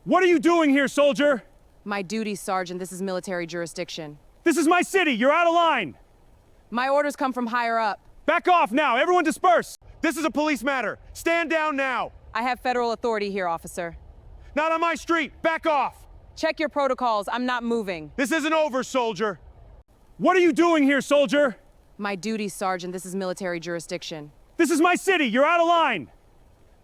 What are you doing here, soldier? My duty, Sergeant. This is military jurisdiction. This is my city. You're out of line. My orders come from higher up. Back off now. Everyone disperse. This is a police matter. Stand down now. I have federal authority here, officer. Not on my street. Back off. Check your protocols. I'm not moving. This isn't over, soldier. What are you doing here, soldier? My duty, Sergeant. This is military jurisdiction. This is my city. You're out of line.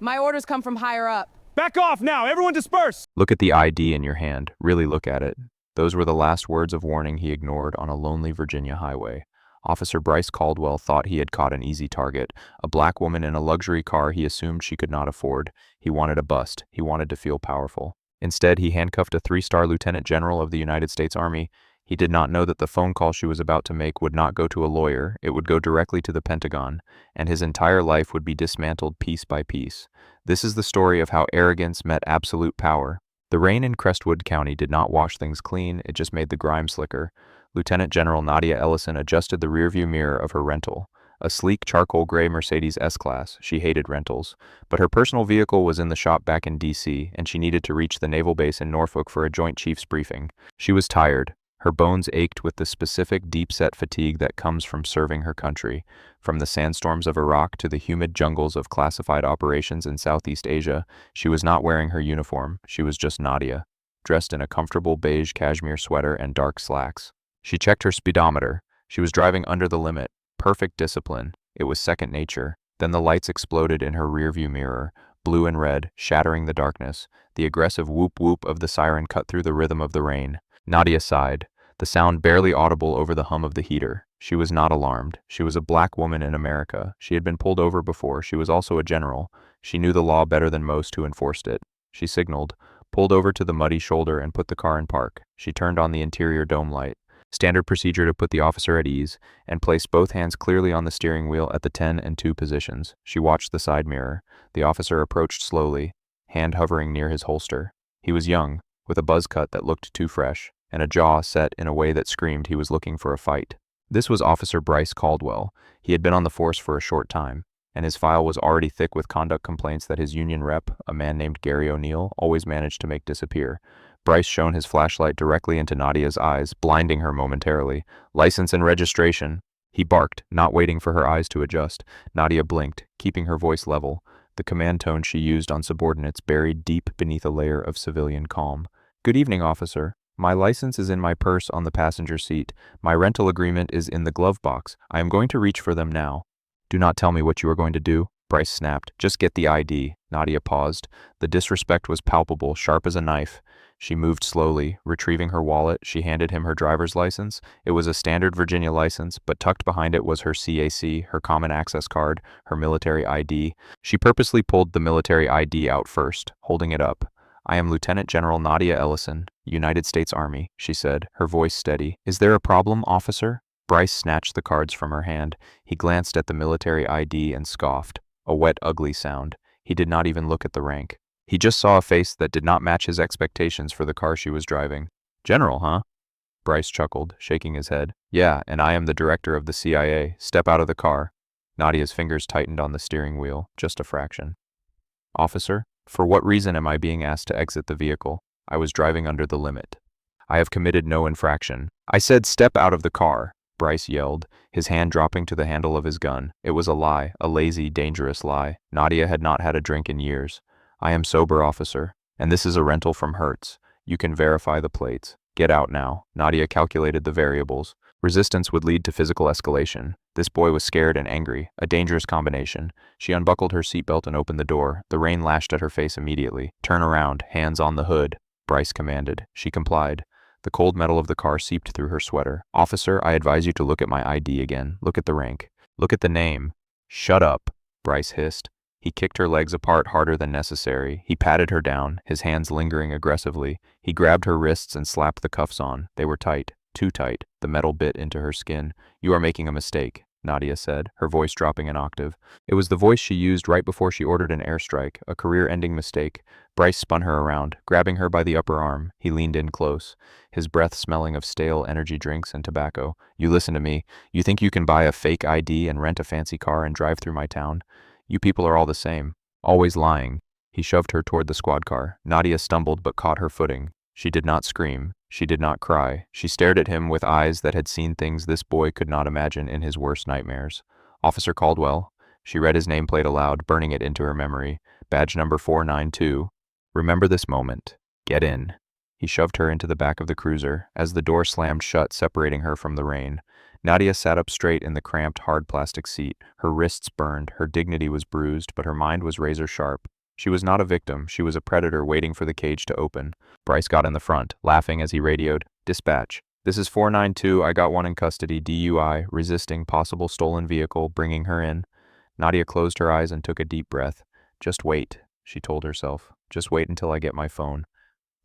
My orders come from higher up. Back off now. Everyone disperse. Look at the ID in your hand. Really look at it. Those were the last words of warning he ignored on a lonely Virginia highway. Officer Bryce Caldwell thought he had caught an easy target, a black woman in a luxury car he assumed she could not afford. He wanted a bust. He wanted to feel powerful. Instead, he handcuffed a 3-star lieutenant general of the United States Army. He did not know that the phone call she was about to make would not go to a lawyer, it would go directly to the Pentagon, and his entire life would be dismantled piece by piece. This is the story of how arrogance met absolute power. The rain in Crestwood County did not wash things clean, it just made the grime slicker. Lieutenant General Nadia Ellison adjusted the rearview mirror of her rental. A sleek charcoal gray Mercedes S-Class. She hated rentals. But her personal vehicle was in the shop back in D.C., and she needed to reach the naval base in Norfolk for a Joint Chiefs briefing. She was tired. Her bones ached with the specific deep-set fatigue that comes from serving her country. From the sandstorms of Iraq to the humid jungles of classified operations in Southeast Asia, she was not wearing her uniform. She was just Nadia, dressed in a comfortable beige cashmere sweater and dark slacks. She checked her speedometer. She was driving under the limit. Perfect discipline. It was second nature. Then the lights exploded in her rearview mirror, blue and red, shattering the darkness. The aggressive whoop-whoop of the siren cut through the rhythm of the rain. Nadia sighed, the sound barely audible over the hum of the heater. She was not alarmed. She was a black woman in America. She had been pulled over before. She was also a general. She knew the law better than most who enforced it. She signaled, pulled over to the muddy shoulder and put the car in park. She turned on the interior dome light. Standard procedure to put the officer at ease, and placed both hands clearly on the steering wheel at the 10 and 2 positions. She watched the side mirror. The officer approached slowly, hand hovering near his holster. He was young, with a buzz cut that looked too fresh, and a jaw set in a way that screamed he was looking for a fight. This was Officer Bryce Caldwell. He had been on the force for a short time, and his file was already thick with conduct complaints that his union rep, a man named Gary O'Neill, always managed to make disappear. Bryce shone his flashlight directly into Nadia's eyes, blinding her momentarily. License and registration. He barked, not waiting for her eyes to adjust. Nadia blinked, keeping her voice level. The command tone she used on subordinates buried deep beneath a layer of civilian calm. Good evening, officer. My license is in my purse on the passenger seat. My rental agreement is in the glove box. I am going to reach for them now. Do not tell me what you are going to do, Bryce snapped. Just get the ID. Nadia paused. The disrespect was palpable, sharp as a knife. She moved slowly. Retrieving her wallet, she handed him her driver's license. It was a standard Virginia license, but tucked behind it was her CAC, her common access card, her military ID. She purposely pulled the military ID out first, holding it up. I am Lieutenant General Nadia Ellison, United States Army, she said, her voice steady. Is there a problem, officer? Bryce snatched the cards from her hand. He glanced at the military ID and scoffed. A wet, ugly sound. He did not even look at the rank. He just saw a face that did not match his expectations for the car she was driving. General, huh? Bryce chuckled, shaking his head. Yeah, and I am the director of the CIA. Step out of the car. Nadia's fingers tightened on the steering wheel, just a fraction. Officer, for what reason am I being asked to exit the vehicle? I was driving under the limit. I have committed no infraction. I said step out of the car, Bryce yelled, his hand dropping to the handle of his gun. It was a lie, a lazy, dangerous lie. Nadia had not had a drink in years. I am sober, officer, and this is a rental from Hertz. You can verify the plates. Get out now. Nadia calculated the variables. Resistance would lead to physical escalation. This boy was scared and angry, a dangerous combination. She unbuckled her seatbelt and opened the door. The rain lashed at her face immediately. Turn around, hands on the hood, Bryce commanded. She complied. The cold metal of the car seeped through her sweater. Officer, I advise you to look at my ID again. Look at the rank. Look at the name. Shut up, Bryce hissed. He kicked her legs apart harder than necessary. He patted her down, his hands lingering aggressively. He grabbed her wrists and slapped the cuffs on. They were tight, too tight. The metal bit into her skin. You are making a mistake, Nadia said, her voice dropping an octave. It was the voice she used right before she ordered an airstrike, a career-ending mistake. Bryce spun her around, grabbing her by the upper arm. He leaned in close, his breath smelling of stale energy drinks and tobacco. You listen to me. You think you can buy a fake ID and rent a fancy car and drive through my town? You people are all the same, always lying. He shoved her toward the squad car. Nadia stumbled but caught her footing. She did not scream. She did not cry. She stared at him with eyes that had seen things this boy could not imagine in his worst nightmares. Officer Caldwell. She read his nameplate aloud, burning it into her memory. Badge number 492. Remember this moment. Get in. He shoved her into the back of the cruiser, as the door slammed shut, separating her from the rain. Nadia sat up straight in the cramped, hard plastic seat. Her wrists burned, her dignity was bruised, but her mind was razor sharp. She was not a victim, she was a predator waiting for the cage to open. Bryce got in the front, laughing as he radioed, "Dispatch. This is 492, I got one in custody, DUI, resisting, possible stolen vehicle, bringing her in." Nadia closed her eyes and took a deep breath. "Just wait," she told herself. "Just wait until I get my phone."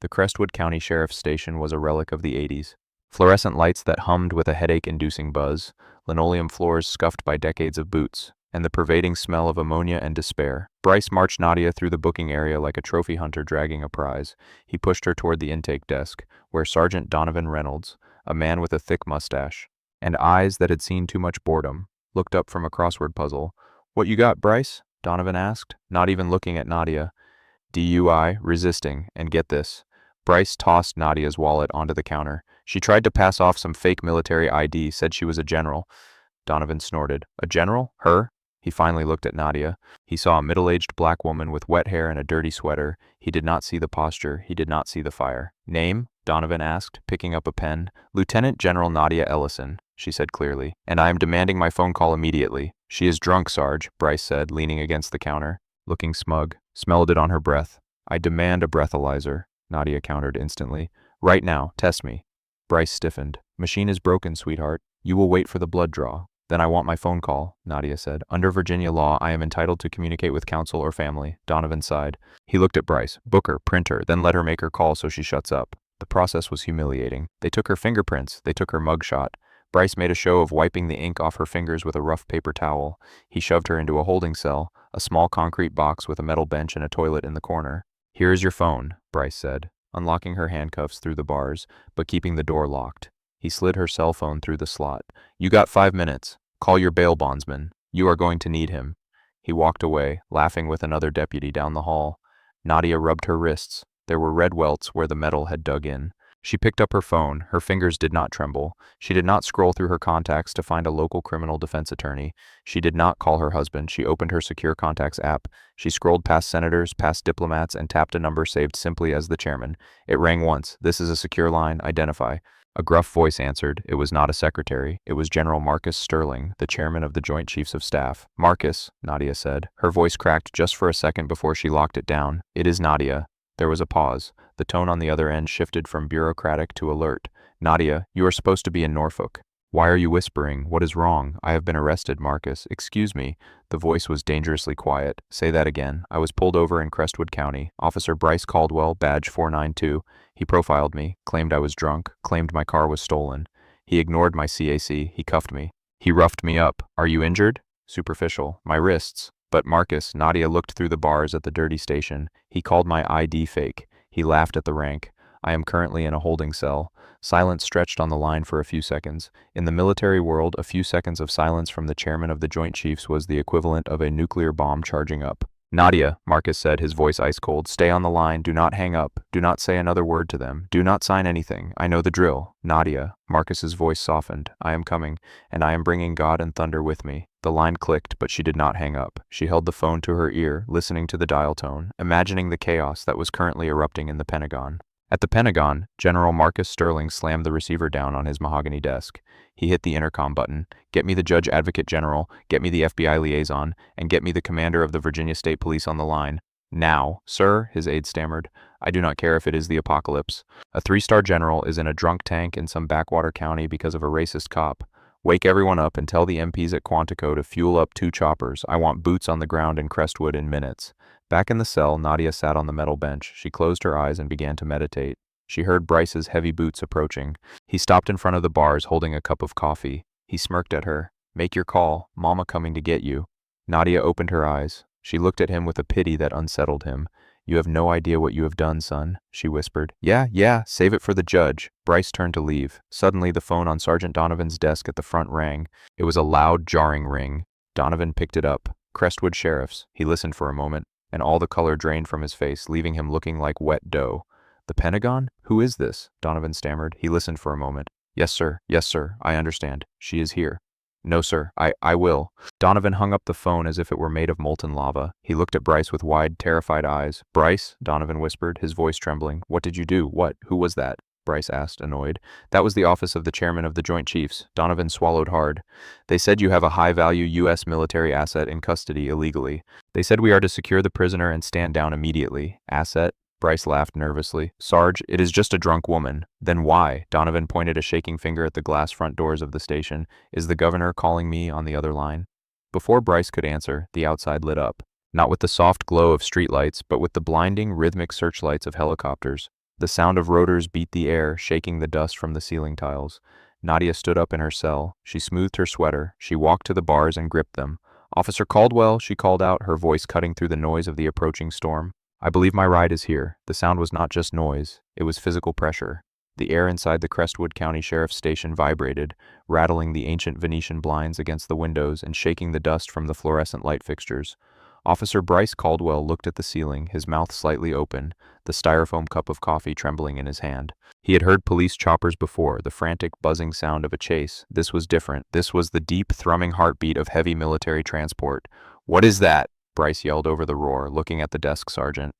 The Crestwood County Sheriff's Station was a relic of the 80s. Fluorescent lights that hummed with a headache-inducing buzz, linoleum floors scuffed by decades of boots, and the pervading smell of ammonia and despair. Bryce marched Nadia through the booking area like a trophy hunter dragging a prize. He pushed her toward the intake desk, where Sergeant Donovan Reynolds, a man with a thick mustache, and eyes that had seen too much boredom, looked up from a crossword puzzle. "What you got, Bryce?" Donovan asked, not even looking at Nadia. "DUI, resisting, and get this." Bryce tossed Nadia's wallet onto the counter. She tried to pass off some fake military ID, said she was a general. Donovan snorted. "A general? Her?" He finally looked at Nadia. He saw a middle-aged black woman with wet hair and a dirty sweater. He did not see the posture. He did not see the fire. "Name?" Donovan asked, picking up a pen. "Lieutenant General Nadia Ellison," she said clearly, "and I am demanding my phone call immediately." "She is drunk, Sarge," Bryce said, leaning against the counter, looking smug. Smelled it on her breath. "I demand a breathalyzer," Nadia countered instantly. "Right now, test me." Bryce stiffened. "Machine is broken, sweetheart. You will wait for the blood draw." "Then I want my phone call," Nadia said. "Under Virginia law, I am entitled to communicate with counsel or family." Donovan sighed. He looked at Bryce. "Book her, print her, then let her make her call so she shuts up." The process was humiliating. They took her fingerprints. They took her mugshot. Bryce made a show of wiping the ink off her fingers with a rough paper towel. He shoved her into a holding cell, a small concrete box with a metal bench and a toilet in the corner. "Here is your phone," Bryce said, unlocking her handcuffs through the bars, but keeping the door locked. He slid her cell phone through the slot. "You got 5 minutes. Call your bail bondsman. You are going to need him." He walked away, laughing with another deputy down the hall. Nadia rubbed her wrists. There were red welts where the metal had dug in. She picked up her phone. Her fingers did not tremble. She did not scroll through her contacts to find a local criminal defense attorney. She did not call her husband. She opened her Secure Contacts app. She scrolled past senators, past diplomats, and tapped a number saved simply as the chairman. It rang once. "This is a secure line. Identify." A gruff voice answered. It was not a secretary. It was General Marcus Sterling, the chairman of the Joint Chiefs of Staff. "Marcus," Nadia said. Her voice cracked just for a second before she locked it down. "It is Nadia." There was a pause. The tone on the other end shifted from bureaucratic to alert. "Nadia, you are supposed to be in Norfolk." "Why are you whispering? What is wrong? I have been arrested, Marcus." "Excuse me." The voice was dangerously quiet. "Say that again." "I was pulled over in Crestwood County. Officer Bryce Caldwell, badge 492. He profiled me, claimed I was drunk, claimed my car was stolen. He ignored my CAC. He cuffed me. He roughed me up. Are you injured?" "Superficial. My wrists." "But Marcus," Nadia looked through the bars at the dirty station. "He called my ID fake. He laughed at the rank. I am currently in a holding cell." Silence stretched on the line for a few seconds. In the military world, a few seconds of silence from the chairman of the Joint Chiefs was the equivalent of a nuclear bomb charging up. "Nadia," Marcus said, his voice ice cold, "stay on the line. Do not hang up. Do not say another word to them. Do not sign anything. I know the drill." "Nadia," Marcus's voice softened. "I am coming, and I am bringing God and thunder with me." The line clicked, but she did not hang up. She held the phone to her ear, listening to the dial tone, imagining the chaos that was currently erupting in the Pentagon. At the Pentagon, General Marcus Sterling slammed the receiver down on his mahogany desk. He hit the intercom button. "Get me the Judge Advocate General, get me the FBI liaison, and get me the commander of the Virginia State Police on the line. Now." "Sir," his aide stammered, "I do not care if it is the apocalypse. A 3-star general is in a drunk tank in some backwater county because of a racist cop. Wake everyone up and tell the MPs at Quantico to fuel up 2 choppers. I want boots on the ground in Crestwood in minutes." Back in the cell, Nadia sat on the metal bench. She closed her eyes and began to meditate. She heard Bryce's heavy boots approaching. He stopped in front of the bars holding a cup of coffee. He smirked at her. "Make your call. Mama coming to get you." Nadia opened her eyes. She looked at him with a pity that unsettled him. "You have no idea what you have done, son," she whispered. Yeah, save it for the judge." Bryce turned to leave. Suddenly, the phone on Sergeant Donovan's desk at the front rang. It was a loud, jarring ring. Donovan picked it up. "Crestwood Sheriff's." He listened for a moment. and all the color drained from his face, leaving him looking like wet dough. The Pentagon? Who is this? Donovan stammered. He listened for a moment. Yes, sir. Yes, sir. I understand. She is here. No, sir. I will. Donovan hung up the phone as if it were made of molten lava. He looked at Bryce with wide, terrified eyes. Bryce? Donovan whispered, his voice trembling. What did you do? What? Who was that? Bryce asked, annoyed. That was the office of the chairman of the Joint Chiefs. Donovan swallowed hard. They said you have a high-value U.S. military asset in custody illegally. They said we are to secure the prisoner and stand down immediately. Asset? Bryce laughed nervously. Sarge, it is just a drunk woman. Then why? Donovan pointed a shaking finger at the glass front doors of the station. Is the governor calling me on the other line? Before Bryce could answer, the outside lit up. Not with the soft glow of streetlights, but with the blinding, rhythmic searchlights of helicopters. The sound of rotors beat the air, shaking the dust from the ceiling tiles. Nadia stood up in her cell. She smoothed her sweater. She walked to the bars and gripped them. Officer Caldwell, she called out, her voice cutting through the noise of the approaching storm. I believe my ride is here. The sound was not just noise. It was physical pressure. The air inside the Crestwood County Sheriff's Station vibrated, rattling the ancient Venetian blinds against the windows and shaking the dust from the fluorescent light fixtures. Officer Bryce Caldwell looked at the ceiling, his mouth slightly open, the styrofoam cup of coffee trembling in his hand. He had heard police choppers before, the frantic, buzzing sound of a chase. This was different. This was the deep, thrumming heartbeat of heavy military transport. What is that? Bryce yelled over the roar, looking at the desk sergeant.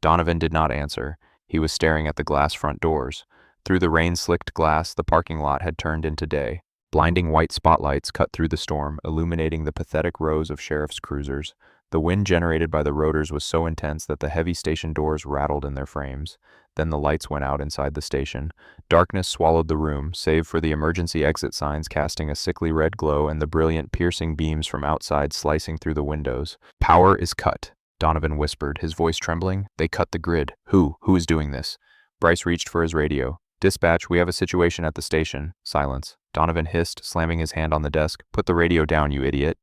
Donovan did not answer. He was staring at the glass front doors. Through the rain-slicked glass, the parking lot had turned into day. Blinding white spotlights cut through the storm, illuminating the pathetic rows of sheriff's cruisers. The wind generated by the rotors was so intense that the heavy station doors rattled in their frames. Then the lights went out inside the station. Darkness swallowed the room, save for the emergency exit signs casting a sickly red glow and the brilliant, piercing beams from outside slicing through the windows. Power is cut, Donovan whispered, his voice trembling. They cut the grid. Who? Who is doing this? Bryce reached for his radio. Dispatch, we have a situation at the station. Silence. Donovan hissed, slamming his hand on the desk. Put the radio down, you idiot.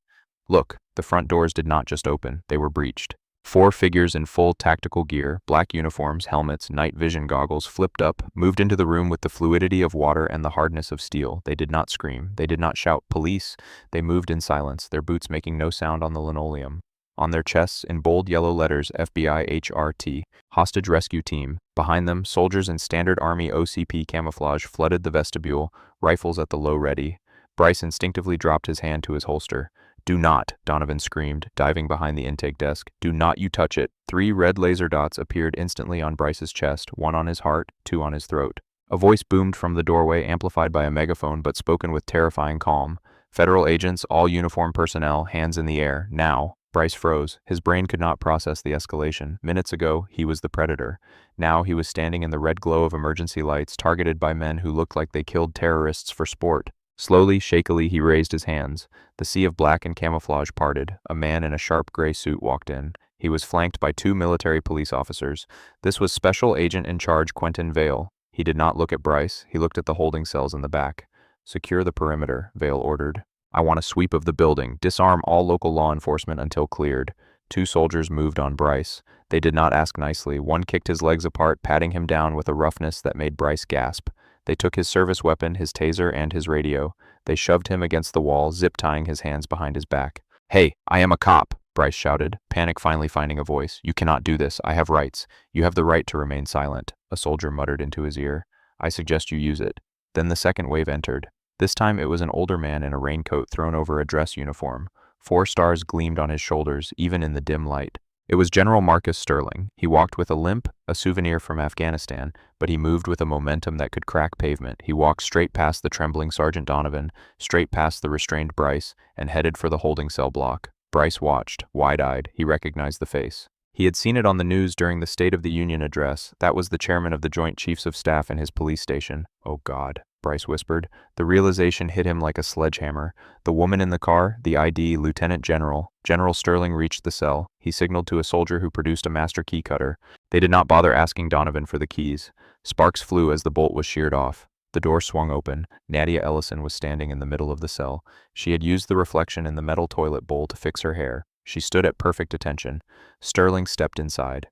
Look, the front doors did not just open, they were breached. 4 figures in full tactical gear, black uniforms, helmets, night vision goggles, flipped up, moved into the room with the fluidity of water and the hardness of steel. They did not scream. They did not shout, police. They moved in silence, their boots making no sound on the linoleum. On their chests, in bold yellow letters, FBI HRT, Hostage Rescue Team. Behind them, soldiers in standard Army OCP camouflage flooded the vestibule, rifles at the low ready. Bryce instinctively dropped his hand to his holster. Do not, Donovan screamed, diving behind the intake desk. Do not you touch it. 3 red laser dots appeared instantly on Bryce's chest, 1 on his heart, 2 on his throat. A voice boomed from the doorway, amplified by a megaphone but spoken with terrifying calm. Federal agents, all uniformed personnel, hands in the air, now. Bryce froze. His brain could not process the escalation. Minutes ago, he was the predator. Now he was standing in the red glow of emergency lights, targeted by men who looked like they killed terrorists for sport. Slowly, shakily, he raised his hands. The sea of black and camouflage parted. A man in a sharp gray suit walked in. He was flanked by 2 military police officers. This was Special Agent in Charge Quentin Vale. He did not look at Bryce. He looked at the holding cells in the back. Secure the perimeter, Vale ordered. I want a sweep of the building. Disarm all local law enforcement until cleared. 2 soldiers moved on Bryce. They did not ask nicely. One kicked his legs apart, patting him down with a roughness that made Bryce gasp. They took his service weapon, his taser, and his radio. They shoved him against the wall, zip-tying his hands behind his back. Hey, I am a cop, Bryce shouted, panic finally finding a voice. You cannot do this. I have rights. You have the right to remain silent, a soldier muttered into his ear. I suggest you use it. Then the second wave entered. This time it was an older man in a raincoat thrown over a dress uniform. 4 stars gleamed on his shoulders, even in the dim light. It was General Marcus Sterling. He walked with a limp, a souvenir from Afghanistan, but he moved with a momentum that could crack pavement. He walked straight past the trembling Sergeant Donovan, straight past the restrained Bryce, and headed for the holding cell block. Bryce watched, wide-eyed. He recognized the face. He had seen it on the news during the State of the Union address. That was the chairman of the Joint Chiefs of Staff in his police station. Oh God, Bryce whispered. The realization hit him like a sledgehammer. The woman in the car, the ID, Lieutenant General. General Sterling reached the cell. He signaled to a soldier who produced a master key cutter. They did not bother asking Donovan for the keys. Sparks flew as the bolt was sheared off. The door swung open. Nadia Ellison was standing in the middle of the cell. She had used the reflection in the metal toilet bowl to fix her hair. She stood at perfect attention. Sterling stepped inside.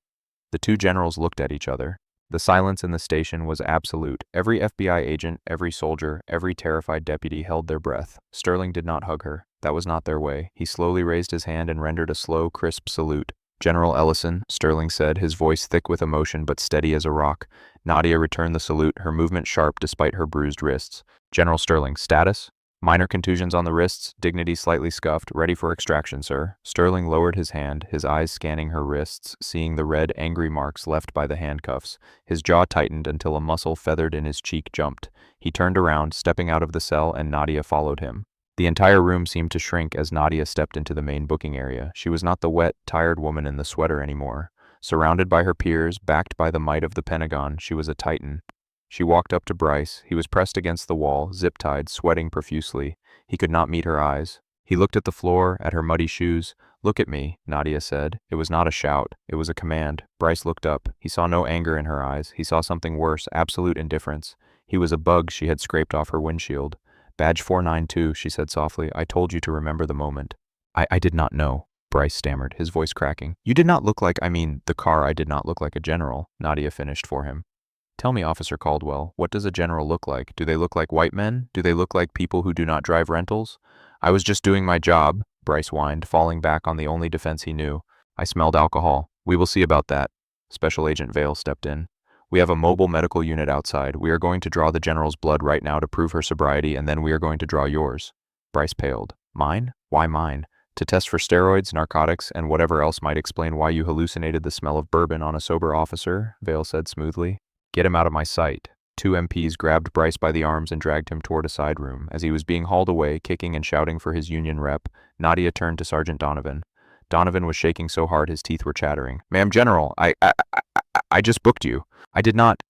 The 2 generals looked at each other. The silence in the station was absolute. Every FBI agent, every soldier, every terrified deputy held their breath. Sterling did not hug her. That was not their way. He slowly raised his hand and rendered a slow, crisp salute. General Ellison, Sterling said, his voice thick with emotion but steady as a rock. Nadia returned the salute, her movement sharp despite her bruised wrists. General Sterling, status? Minor contusions on the wrists, dignity slightly scuffed, ready for extraction, sir. Sterling lowered his hand, his eyes scanning her wrists, seeing the red, angry marks left by the handcuffs. His jaw tightened until a muscle feathered in his cheek jumped. He turned around, stepping out of the cell, and Nadia followed him. The entire room seemed to shrink as Nadia stepped into the main booking area. She was not the wet, tired woman in the sweater anymore. Surrounded by her peers, backed by the might of the Pentagon, she was a titan. She walked up to Bryce. He was pressed against the wall, zip-tied, sweating profusely. He could not meet her eyes. He looked at the floor, at her muddy shoes. "Look at me," Nadia said. It was not a shout. It was a command. Bryce looked up. He saw no anger in her eyes. He saw something worse, absolute indifference. He was a bug she had scraped off her windshield. "Badge 492, she said softly. "I told you to remember the moment." I did not know," Bryce stammered, his voice cracking. "You did not look like, the car I did not look like a general," Nadia finished for him. "Tell me, Officer Caldwell, what does a general look like? Do they look like white men? Do they look like people who do not drive rentals?" "I was just doing my job," Bryce whined, falling back on the only defense he knew. "I smelled alcohol. We will see about that." Special Agent Vale stepped in. "We have a mobile medical unit outside. We are going to draw the general's blood right now to prove her sobriety, and then we are going to draw yours." Bryce paled. "Mine? Why mine?" "To test for steroids, narcotics, and whatever else might explain why you hallucinated the smell of bourbon on a sober officer," Vale said smoothly. "Get him out of my sight." Two MPs grabbed Bryce by the arms and dragged him toward a side room. As he was being hauled away, kicking and shouting for his union rep, Nadia turned to Sergeant Donovan. Donovan was shaking so hard his teeth were chattering. "Ma'am General, I just booked you." "I did not."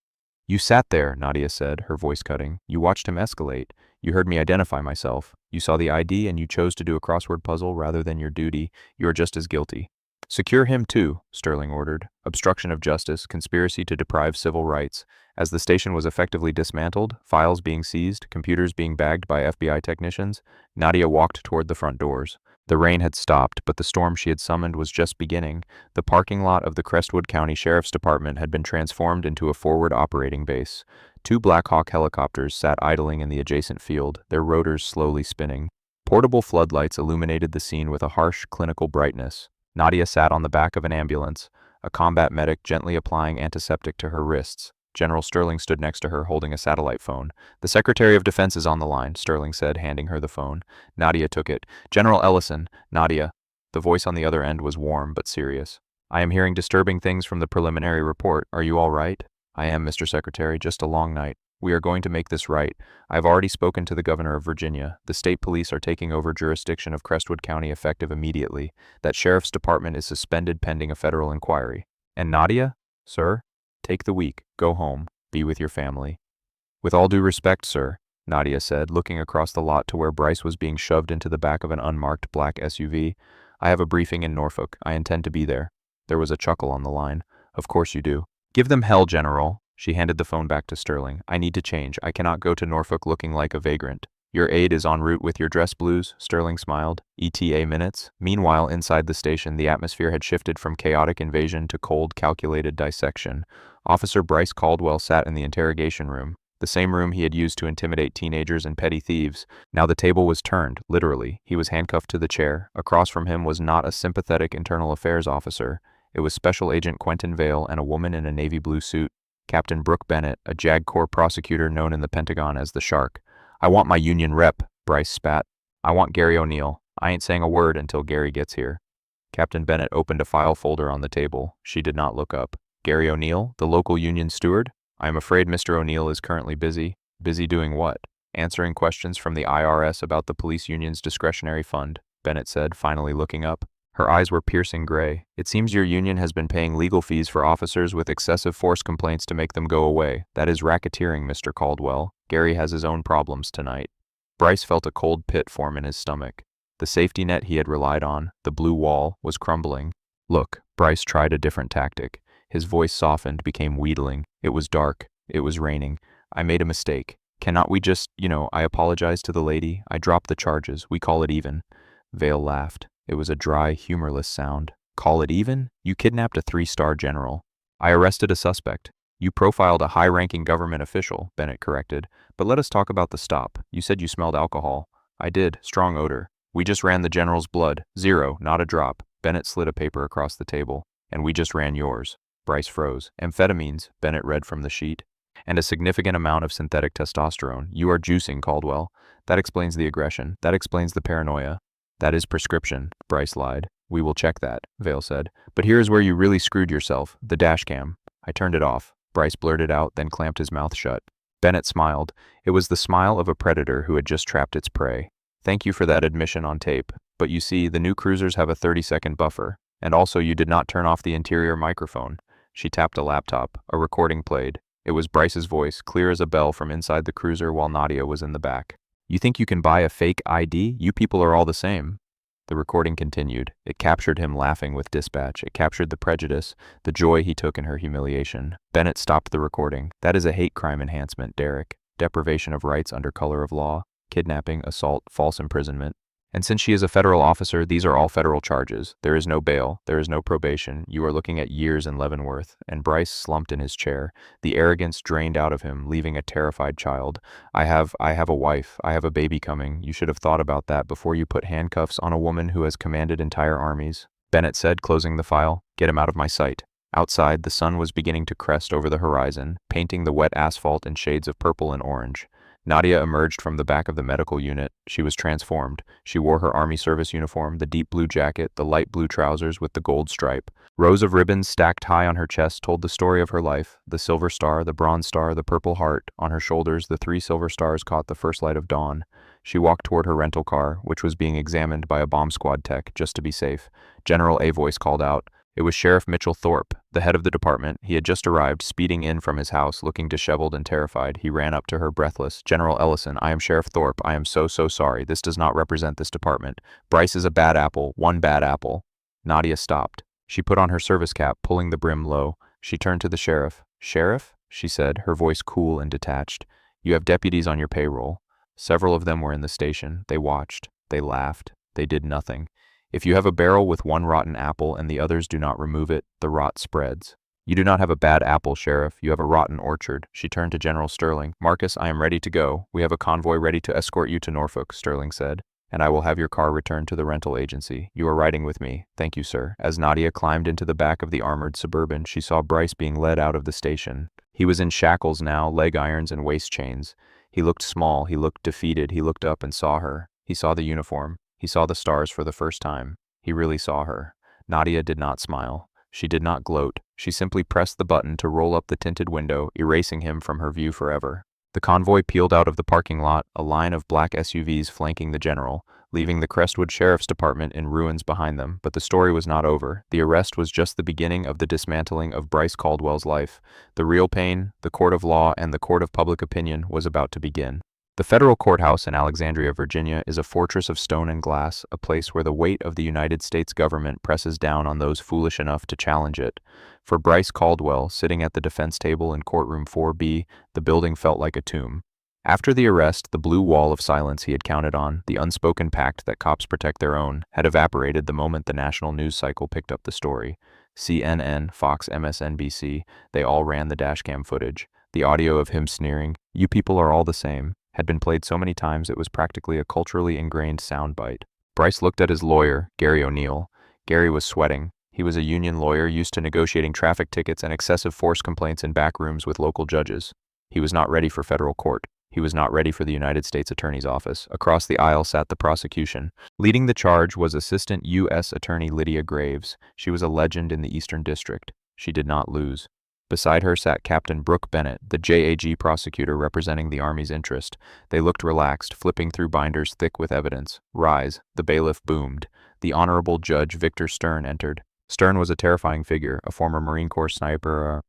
"You sat there," Nadia said, her voice cutting. "You watched him escalate. You heard me identify myself. You saw the ID and you chose to do a crossword puzzle rather than your duty. You are just as guilty." "Secure him too," Sterling ordered. "Obstruction of justice, conspiracy to deprive civil rights." As the station was effectively dismantled, files being seized, computers being bagged by FBI technicians, Nadia walked toward the front doors. The rain had stopped, but the storm she had summoned was just beginning. The parking lot of the Crestwood County Sheriff's Department had been transformed into a forward operating base. Two Black Hawk helicopters sat idling in the adjacent field, their rotors slowly spinning. Portable floodlights illuminated the scene with a harsh, clinical brightness. Nadia sat on the back of an ambulance, a combat medic gently applying antiseptic to her wrists. General Sterling stood next to her, holding a satellite phone. "The Secretary of Defense is on the line," Sterling said, handing her the phone. Nadia took it. "General Ellison, Nadia." The voice on the other end was warm but serious. "I am hearing disturbing things from the preliminary report. Are you all right?" "I am, Mr. Secretary. Just a long night. We are going to make this right. I've already spoken to the governor of Virginia. The state police are taking over jurisdiction of Crestwood County effective immediately. That sheriff's department is suspended pending a federal inquiry." "And Nadia?" "Sir? Take the week. Go home. Be with your family." "With all due respect, sir," Nadia said, looking across the lot to where Bryce was being shoved into the back of an unmarked black SUV. "I have a briefing in Norfolk. I intend to be there." There was a chuckle on the line. "Of course you do." "Give them hell, General." She handed the phone back to Sterling. "I need to change. I cannot go to Norfolk looking like a vagrant." "Your aide is en route with your dress blues," Sterling smiled. "ETA minutes." Meanwhile, inside the station, the atmosphere had shifted from chaotic invasion to cold, calculated dissection. Officer Bryce Caldwell sat in the interrogation room, the same room he had used to intimidate teenagers and petty thieves. Now the table was turned, literally. He was handcuffed to the chair. Across from him was not a sympathetic internal affairs officer. It was Special Agent Quentin Vale and a woman in a navy blue suit. Captain Brooke Bennett, a JAG Corps prosecutor known in the Pentagon as the Shark. "I want my union rep," Bryce spat. "I want Gary O'Neill. I ain't saying a word until Gary gets here." Captain Bennett opened a file folder on the table. She did not look up. "Gary O'Neill, the local union steward? I am afraid Mr. O'Neill is currently busy." "Busy doing what?" "Answering questions from the IRS about the police union's discretionary fund," Bennett said, finally looking up. Her eyes were piercing gray. "It seems your union has been paying legal fees for officers with excessive force complaints to make them go away. That is racketeering, Mr. Caldwell. Gary has his own problems tonight." Bryce felt a cold pit form in his stomach. The safety net he had relied on, the blue wall, was crumbling. "Look," Bryce tried a different tactic. His voice softened, became wheedling. "It was dark. It was raining. I made a mistake. Cannot we just, I apologize to the lady. I dropped the charges. We call it even." Vale laughed. It was a dry, humorless sound. "Call it even? You kidnapped a 3-star general." "I arrested a suspect." "You profiled a high-ranking government official," Bennett corrected. "But let us talk about the stop. You said you smelled alcohol." "I did. Strong odor. We just ran the general's blood. 0, not a drop. Bennett slid a paper across the table. And we just ran yours. Bryce froze. Amphetamines, Bennett read from the sheet. And a significant amount of synthetic testosterone. You are juicing, Caldwell. That explains the aggression. That explains the paranoia. That is prescription, Bryce lied. We will check that, Vale said. But here is where you really screwed yourself, the dash cam. I turned it off. Bryce blurted out, then clamped his mouth shut. Bennett smiled. It was the smile of a predator who had just trapped its prey. Thank you for that admission on tape. But you see, the new cruisers have a 30-second buffer. And also you did not turn off the interior microphone. She tapped a laptop. A recording played. It was Bryce's voice, clear as a bell from inside the cruiser while Nadia was in the back. You think you can buy a fake ID? You people are all the same. The recording continued. It captured him laughing with dispatch. It captured the prejudice, the joy he took in her humiliation. Bennett stopped the recording. That is a hate crime enhancement, Derek. Deprivation of rights under color of law, kidnapping, assault, false imprisonment. And since she is a federal officer, these are all federal charges. There is no bail. There is no probation. You are looking at years in Leavenworth. And Bryce slumped in his chair. The arrogance drained out of him, leaving a terrified child. I have a wife. I have a baby coming. You should have thought about that before you put handcuffs on a woman who has commanded entire armies. Bennett said, closing the file. Get him out of my sight. Outside, the sun was beginning to crest over the horizon, painting the wet asphalt in shades of purple and orange. Nadia emerged from the back of the medical unit. She was transformed. She wore her Army service uniform, the deep blue jacket, the light blue trousers with the gold stripe. Rows of ribbons stacked high on her chest told the story of her life. The silver star, the bronze star, the purple heart. On her shoulders, the 3 silver stars caught the first light of dawn. She walked toward her rental car, which was being examined by a bomb squad tech, just to be safe. General A voice called out. It was Sheriff Mitchell Thorpe, the head of the department. He had just arrived, speeding in from his house, looking disheveled and terrified. He ran up to her, breathless. General Ellison, I am Sheriff Thorpe. I am so sorry. This does not represent this department. Bryce is a bad apple, one bad apple. Nadia stopped. She put on her service cap, pulling the brim low. She turned to the sheriff. Sheriff? She said, her voice cool and detached. You have deputies on your payroll. Several of them were in the station. They watched. They laughed. They did nothing. If you have a barrel with one rotten apple and the others do not remove it, the rot spreads. You do not have a bad apple, Sheriff. You have a rotten orchard. She turned to General Sterling. Marcus, I am ready to go. We have a convoy ready to escort you to Norfolk, Sterling said. And I will have your car returned to the rental agency. You are riding with me. Thank you, sir. As Nadia climbed into the back of the armored Suburban, she saw Bryce being led out of the station. He was in shackles now, leg irons and waist chains. He looked small. He looked defeated. He looked up and saw her. He saw the uniform. He saw the stars for the first time. He really saw her. Nadia did not smile. She did not gloat. She simply pressed the button to roll up the tinted window, erasing him from her view forever. The convoy peeled out of the parking lot, a line of black SUVs flanking the general, leaving the Crestwood Sheriff's Department in ruins behind them. But the story was not over. The arrest was just the beginning of the dismantling of Bryce Caldwell's life. The real pain, the court of law, and the court of public opinion was about to begin. The federal courthouse in Alexandria, Virginia, is a fortress of stone and glass, a place where the weight of the United States government presses down on those foolish enough to challenge it. For Bryce Caldwell, sitting at the defense table in courtroom 4B, the building felt like a tomb. After the arrest, the blue wall of silence he had counted on, the unspoken pact that cops protect their own, had evaporated the moment the national news cycle picked up the story. CNN, Fox, MSNBC, they all ran the dashcam footage. The audio of him sneering, "You people are all the same," had been played so many times it was practically a culturally ingrained soundbite. Bryce looked at his lawyer, Gary O'Neill. Gary was sweating. He was a union lawyer used to negotiating traffic tickets and excessive force complaints in back rooms with local judges. He was not ready for federal court. He was not ready for the United States Attorney's Office. Across the aisle sat the prosecution. Leading the charge was Assistant U.S. Attorney Lydia Graves. She was a legend in the Eastern District. She did not lose. Beside her sat Captain Brooke Bennett, the JAG prosecutor representing the Army's interest. They looked relaxed, flipping through binders thick with evidence. Rise, the bailiff boomed. The Honorable Judge Victor Stern entered. Stern was a terrifying figure, a former Marine Corps sniper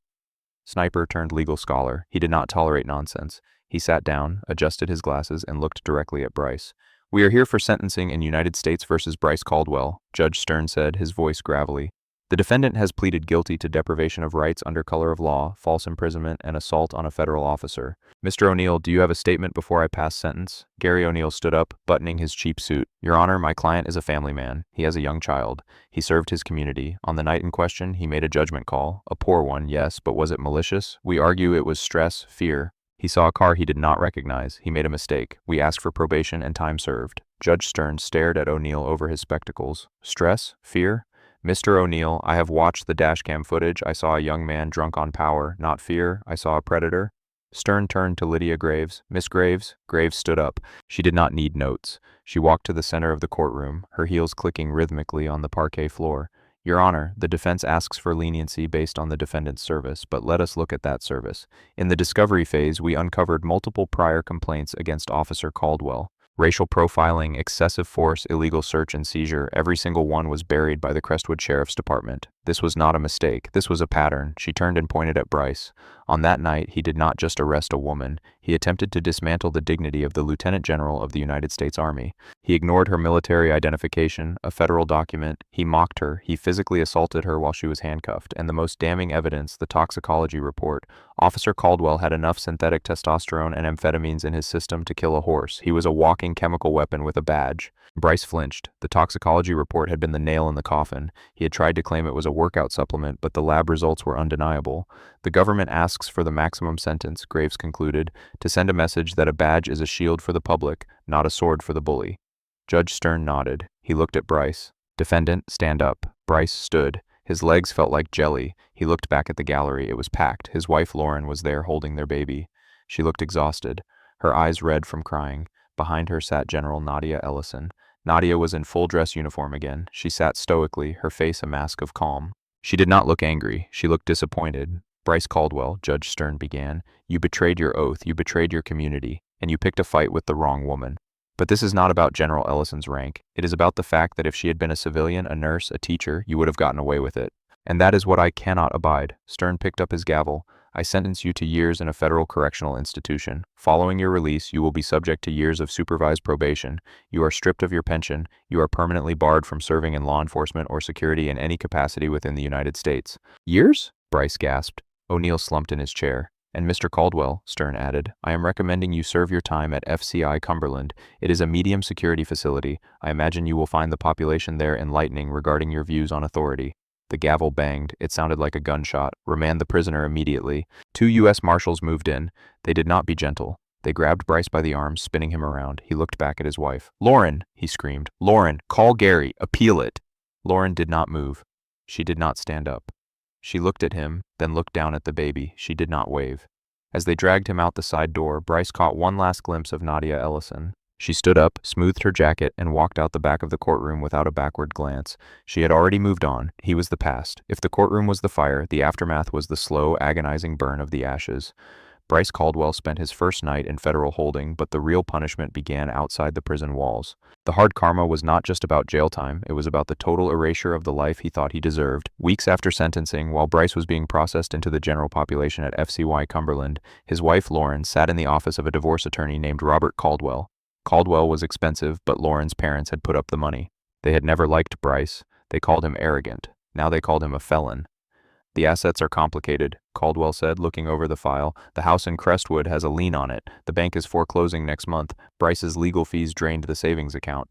turned legal scholar. He did not tolerate nonsense. He sat down, adjusted his glasses, and looked directly at Bryce. We are here for sentencing in United States versus Bryce Caldwell, Judge Stern said, his voice gravelly. The defendant has pleaded guilty to deprivation of rights under color of law, false imprisonment, and assault on a federal officer. Mr. O'Neill, do you have a statement before I pass sentence? Gary O'Neill stood up, buttoning his cheap suit. Your Honor, my client is a family man. He has a young child. He served his community. On the night in question, he made a judgment call. A poor one, yes, but was it malicious? We argue it was stress, fear. He saw a car he did not recognize. He made a mistake. We asked for probation and time served. Judge Stern stared at O'Neill over his spectacles. Stress? Fear? Mr. O'Neill, I have watched the dashcam footage. I saw a young man drunk on power, not fear. I saw a predator. Stern turned to Lydia Graves. Miss Graves? Graves stood up. She did not need notes. She walked to the center of the courtroom, her heels clicking rhythmically on the parquet floor. Your Honor, the defense asks for leniency based on the defendant's service, but let us look at that service. In the discovery phase, we uncovered multiple prior complaints against Officer Caldwell. Racial profiling, excessive force, illegal search and seizure, every single one was buried by the Crestwood Sheriff's Department. This was not a mistake. This was a pattern. She turned and pointed at Bryce. On that night, he did not just arrest a woman. He attempted to dismantle the dignity of the Lieutenant General of the United States Army. He ignored her military identification, a federal document. He mocked her. He physically assaulted her while she was handcuffed. And the most damning evidence, the toxicology report. Officer Caldwell had enough synthetic testosterone and amphetamines in his system to kill a horse. He was a walking chemical weapon with a badge. Bryce flinched. The toxicology report had been the nail in the coffin. He had tried to claim it was a workout supplement, but the lab results were undeniable. The government asks for the maximum sentence, Graves concluded, to send a message that a badge is a shield for the public, not a sword for the bully. Judge Stern nodded. He looked at Bryce. Defendant, stand up. Bryce stood. His legs felt like jelly. He looked back at the gallery. It was packed. His wife Lauren was there holding their baby. She looked exhausted, her eyes red from crying. Behind her sat General Nadia Ellison. Nadia was in full dress uniform again. She sat stoically, her face a mask of calm. She did not look angry. She looked disappointed. Bryce Caldwell, Judge Stern began, you betrayed your oath, you betrayed your community, and you picked a fight with the wrong woman. But this is not about General Ellison's rank. It is about the fact that if she had been a civilian, a nurse, a teacher, you would have gotten away with it. And that is what I cannot abide. Stern picked up his gavel. I sentence you to years in a federal correctional institution. Following your release, you will be subject to years of supervised probation. You are stripped of your pension. You are permanently barred from serving in law enforcement or security in any capacity within the United States. Years? Bryce gasped. O'Neill slumped in his chair. And Mr. Caldwell, Stern added, I am recommending you serve your time at FCI Cumberland. It is a medium security facility. I imagine you will find the population there enlightening regarding your views on authority. The gavel banged. It sounded like a gunshot. Remand the prisoner immediately. 2 U.S. Marshals moved in. They did not be gentle. They grabbed Bryce by the arms, spinning him around. He looked back at his wife. Lauren, he screamed. Lauren, call Gary. Appeal it. Lauren did not move. She did not stand up. She looked at him, then looked down at the baby. She did not wave. As they dragged him out the side door, Bryce caught one last glimpse of Nadia Ellison. She stood up, smoothed her jacket, and walked out the back of the courtroom without a backward glance. She had already moved on. He was the past. If the courtroom was the fire, the aftermath was the slow, agonizing burn of the ashes. Bryce Caldwell spent his first night in federal holding, but the real punishment began outside the prison walls. The hard karma was not just about jail time, it was about the total erasure of the life he thought he deserved. Weeks after sentencing, while Bryce was being processed into the general population at FCY Cumberland, his wife Lauren sat in the office of a divorce attorney named Robert Caldwell. Caldwell was expensive, but Lauren's parents had put up the money. They had never liked Bryce. They called him arrogant. Now they called him a felon. The assets are complicated, Caldwell said, looking over the file. The house in Crestwood has a lien on it. The bank is foreclosing next month. Bryce's legal fees drained the savings account.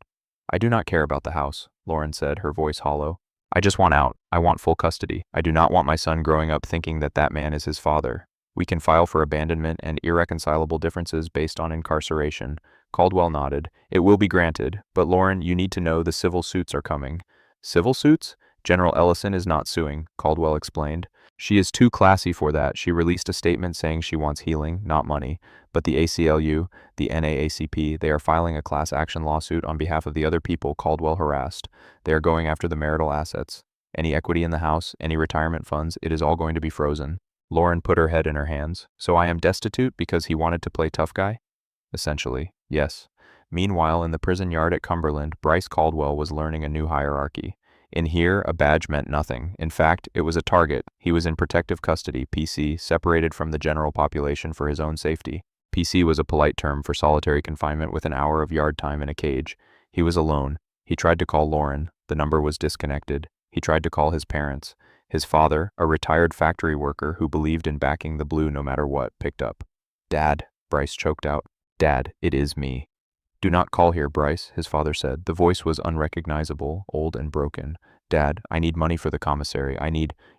I do not care about the house, Lauren said, her voice hollow. I just want out. I want full custody. I do not want my son growing up thinking that that man is his father. We can file for abandonment and irreconcilable differences based on incarceration. Caldwell nodded. It will be granted, but Lauren, you need to know the civil suits are coming. Civil suits? General Ellison is not suing, Caldwell explained. She is too classy for that. She released a statement saying she wants healing, not money. But the ACLU, the NAACP, they are filing a class action lawsuit on behalf of the other people Caldwell harassed. They are going after the marital assets. Any equity in the house, any retirement funds, it is all going to be frozen. Lauren put her head in her hands. So I am destitute because he wanted to play tough guy? Essentially, yes. Meanwhile, in the prison yard at Cumberland, Bryce Caldwell was learning a new hierarchy. In here, a badge meant nothing. In fact, it was a target. He was in protective custody, PC, separated from the general population for his own safety. PC was a polite term for solitary confinement with an hour of yard time in a cage. He was alone. He tried to call Lauren. The number was disconnected. He tried to call his parents. His father, a retired factory worker who believed in backing the blue no matter what, picked up. Dad, Bryce choked out. Dad, it is me. Do not call here, Bryce, his father said. The voice was unrecognizable, old and broken. Dad, I need money for the commissary.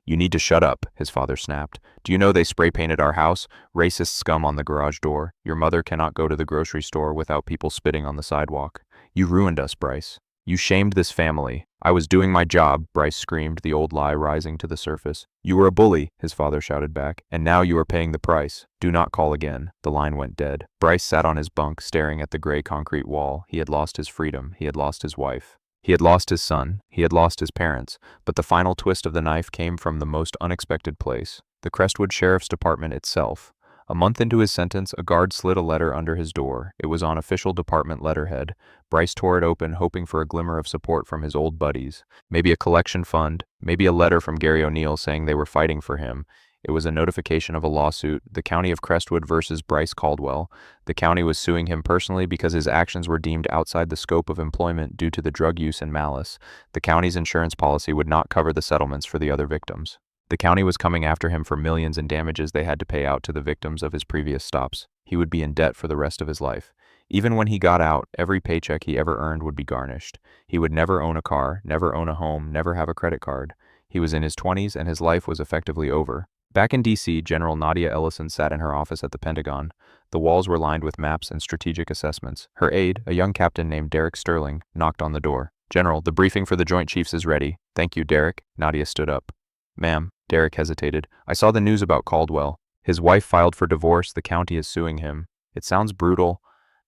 You need to shut up, his father snapped. Do you know they spray painted our house? Racist scum on the garage door. Your mother cannot go to the grocery store without people spitting on the sidewalk. You ruined us, Bryce. You shamed this family. I was doing my job, Bryce screamed, the old lie rising to the surface. You were a bully, his father shouted back, and now you are paying the price. Do not call again. The line went dead. Bryce sat on his bunk, staring at the gray concrete wall. He had lost his freedom. He had lost his wife. He had lost his son. He had lost his parents. But the final twist of the knife came from the most unexpected place. The Crestwood Sheriff's Department itself. A month into his sentence, a guard slid a letter under his door. It was on official department letterhead. Bryce tore it open, hoping for a glimmer of support from his old buddies. Maybe a collection fund, maybe a letter from Gary O'Neill saying they were fighting for him. It was a notification of a lawsuit, the County of Crestwood versus Bryce Caldwell. The county was suing him personally because his actions were deemed outside the scope of employment due to the drug use and malice. The county's insurance policy would not cover the settlements for the other victims. The county was coming after him for millions in damages they had to pay out to the victims of his previous stops. He would be in debt for the rest of his life. Even when he got out, every paycheck he ever earned would be garnished. He would never own a car, never own a home, never have a credit card. He was in his 20s and his life was effectively over. Back in D.C., General Nadia Ellison sat in her office at the Pentagon. The walls were lined with maps and strategic assessments. Her aide, a young captain named Derek Sterling, knocked on the door. General, the briefing for the Joint Chiefs is ready. Thank you, Derek. Nadia stood up. Ma'am, Derek hesitated. I saw the news about Caldwell. His wife filed for divorce. The county is suing him. It sounds brutal.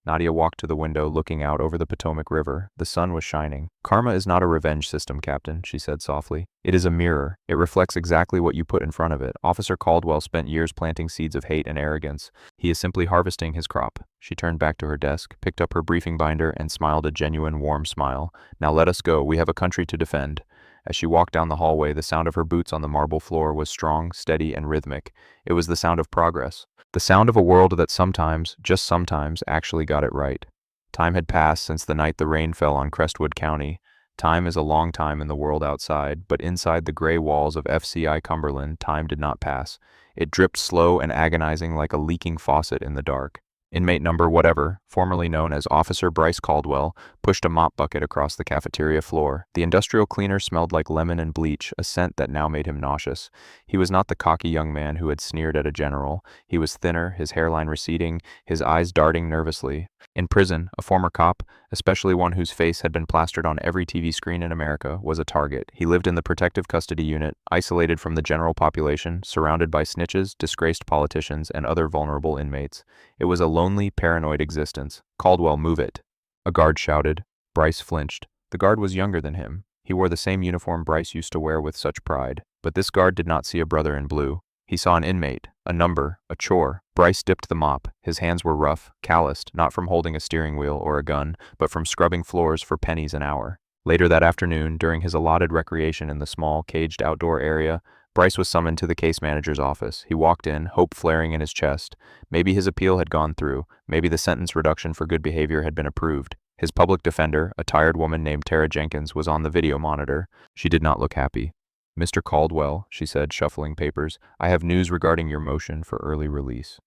Nadia walked to the window, looking out over the Potomac River. The sun was shining. Karma is not a revenge system, Captain, she said softly. It is a mirror. It reflects exactly what you put in front of it. Officer Caldwell spent years planting seeds of hate and arrogance. He is simply harvesting his crop. She turned back to her desk, picked up her briefing binder, and smiled a genuine, warm smile. Now let us go. We have a country to defend. As she walked down the hallway, the sound of her boots on the marble floor was strong, steady, and rhythmic. It was the sound of progress. The sound of a world that sometimes, just sometimes, actually got it right. Time had passed since the night the rain fell on Crestwood County. Time is a long time in the world outside, but inside the gray walls of FCI Cumberland, time did not pass. It dripped slow and agonizing like a leaking faucet in the dark. Inmate number whatever, formerly known as Officer Bryce Caldwell, pushed a mop bucket across the cafeteria floor. The industrial cleaner smelled like lemon and bleach, a scent that now made him nauseous. He was not the cocky young man who had sneered at a general. He was thinner, his hairline receding, his eyes darting nervously. In prison, a former cop, especially one whose face had been plastered on every TV screen in America, was a target. He lived in the protective custody unit, isolated from the general population, surrounded by snitches, disgraced politicians, and other vulnerable inmates. It was a lonely, paranoid existence. Caldwell, move it. A guard shouted. Bryce flinched. The guard was younger than him. He wore the same uniform Bryce used to wear with such pride. But this guard did not see a brother in blue. He saw an inmate, a number, a chore. Bryce dipped the mop. His hands were rough, calloused, not from holding a steering wheel or a gun, but from scrubbing floors for pennies an hour. Later that afternoon, during his allotted recreation in the small, caged outdoor area, Bryce was summoned to the case manager's office. He walked in, hope flaring in his chest. Maybe his appeal had gone through. Maybe the sentence reduction for good behavior had been approved. His public defender, a tired woman named Tara Jenkins, was on the video monitor. She did not look happy. Mr. Caldwell, she said, shuffling papers, I have news regarding your motion for early release.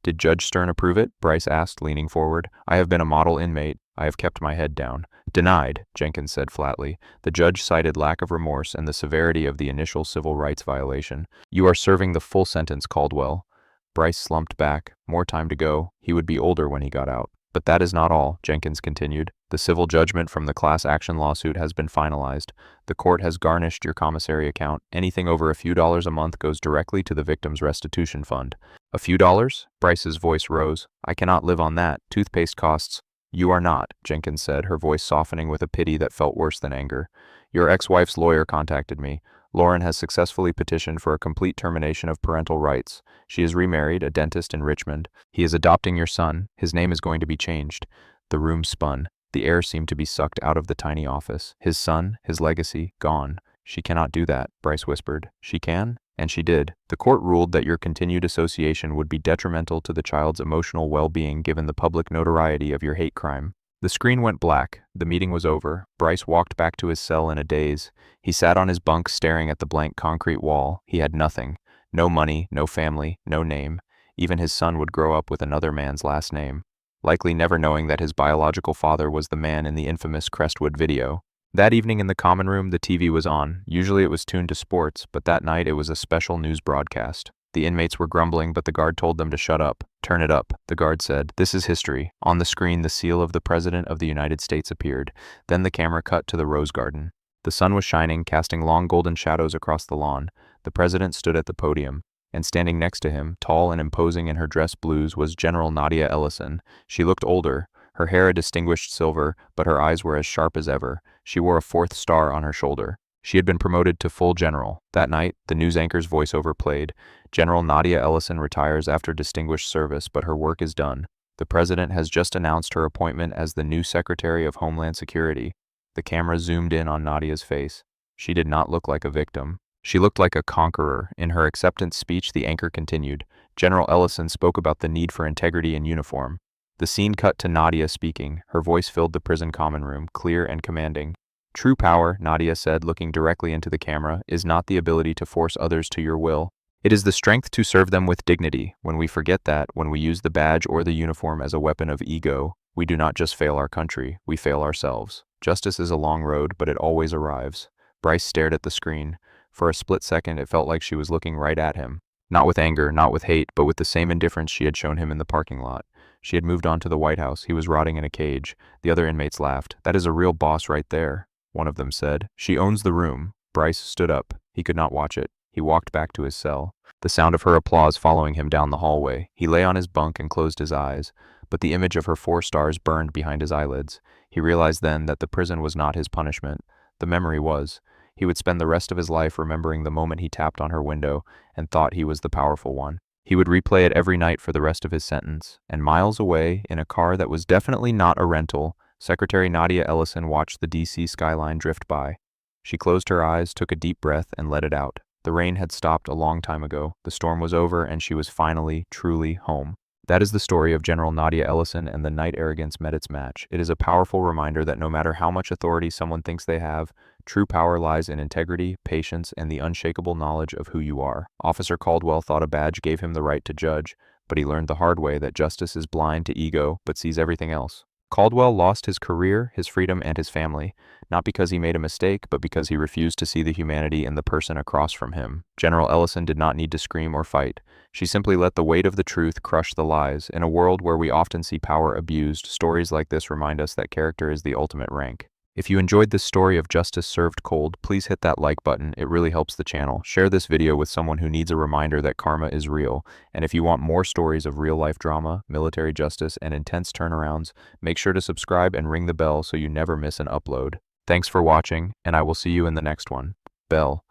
Did Judge Stern approve it? Bryce asked, leaning forward. I have been a model inmate. I have kept my head down. Denied, Jenkins said flatly. The judge cited lack of remorse and the severity of the initial civil rights violation. You are serving the full sentence, Caldwell. Bryce slumped back. More time to go. He would be older when he got out. But that is not all, Jenkins continued. The civil judgment from the class action lawsuit has been finalized. The court has garnished your commissary account. Anything over a few dollars a month goes directly to the victim's restitution fund. A few dollars? Bryce's voice rose. I cannot live on that. Toothpaste costs. You are not, Jenkins said, her voice softening with a pity that felt worse than anger. Your ex-wife's lawyer contacted me. Lauren has successfully petitioned for a complete termination of parental rights. She is remarried, a dentist in Richmond. He is adopting your son. His name is going to be changed. The room spun. The air seemed to be sucked out of the tiny office. His son, his legacy, gone. She cannot do that, Bryce whispered. She can? And she did. The court ruled that your continued association would be detrimental to the child's emotional well-being given the public notoriety of your hate crime. The screen went black. The meeting was over. Bryce walked back to his cell in a daze. He sat on his bunk staring at the blank concrete wall. He had nothing. No money, no family, no name. Even his son would grow up with another man's last name, likely never knowing that his biological father was the man in the infamous Crestwood video. That evening in the common room, the TV was on. Usually it was tuned to sports, but that night it was a special news broadcast. The inmates were grumbling, but the guard told them to shut up. "Turn it up," the guard said. "This is history." On the screen, the seal of the President of the United States appeared. Then the camera cut to the rose garden. The sun was shining, casting long golden shadows across the lawn. The President stood at the podium, and standing next to him, tall and imposing in her dress blues, was General Nadia Ellison. She looked older, her hair a distinguished silver, but her eyes were as sharp as ever. She wore a fourth star on her shoulder. She had been promoted to full general. That night, the news anchor's voiceover played. "General Nadia Ellison retires after distinguished service, but her work is done. The President has just announced her appointment as the new Secretary of Homeland Security." The camera zoomed in on Nadia's face. She did not look like a victim. She looked like a conqueror. In her acceptance speech, the anchor continued. General Ellison spoke about the need for integrity in uniform. The scene cut to Nadia speaking. Her voice filled the prison common room, clear and commanding. "True power," Nadia said, looking directly into the camera, "is not the ability to force others to your will. It is the strength to serve them with dignity. When we forget that, when we use the badge or the uniform as a weapon of ego, we do not just fail our country, we fail ourselves. Justice is a long road, but it always arrives." Bryce stared at the screen. For a split second, it felt like she was looking right at him. Not with anger, not with hate, but with the same indifference she had shown him in the parking lot. She had moved on to the White House. He was rotting in a cage. The other inmates laughed. "That is a real boss right there," one of them said. "She owns the room." Bryce stood up. He could not watch it. He walked back to his cell, the sound of her applause following him down the hallway. He lay on his bunk and closed his eyes, but the image of her 4 stars burned behind his eyelids. He realized then that the prison was not his punishment. The memory was. He would spend the rest of his life remembering the moment he tapped on her window and thought he was the powerful one. He would replay it every night for the rest of his sentence. And miles away, in a car that was definitely not a rental, Secretary Nadia Ellison watched the DC skyline drift by. She closed her eyes, took a deep breath, and let it out. The rain had stopped a long time ago. The storm was over, and she was finally, truly home. That is the story of General Nadia Ellison, and the night arrogance met its match. It is a powerful reminder that no matter how much authority someone thinks they have, true power lies in integrity, patience, and the unshakable knowledge of who you are. Officer Caldwell thought a badge gave him the right to judge, but he learned the hard way that justice is blind to ego but sees everything else. Caldwell lost his career, his freedom, and his family, not because he made a mistake, but because he refused to see the humanity in the person across from him. General Ellison did not need to scream or fight. She simply let the weight of the truth crush the lies. In a world where we often see power abused, stories like this remind us that character is the ultimate rank. If you enjoyed this story of justice served cold, please hit that like button. It really helps the channel. Share this video with someone who needs a reminder that karma is real. And if you want more stories of real-life drama, military justice, and intense turnarounds, make sure to subscribe and ring the bell so you never miss an upload. Thanks for watching, and I will see you in the next one. Bell.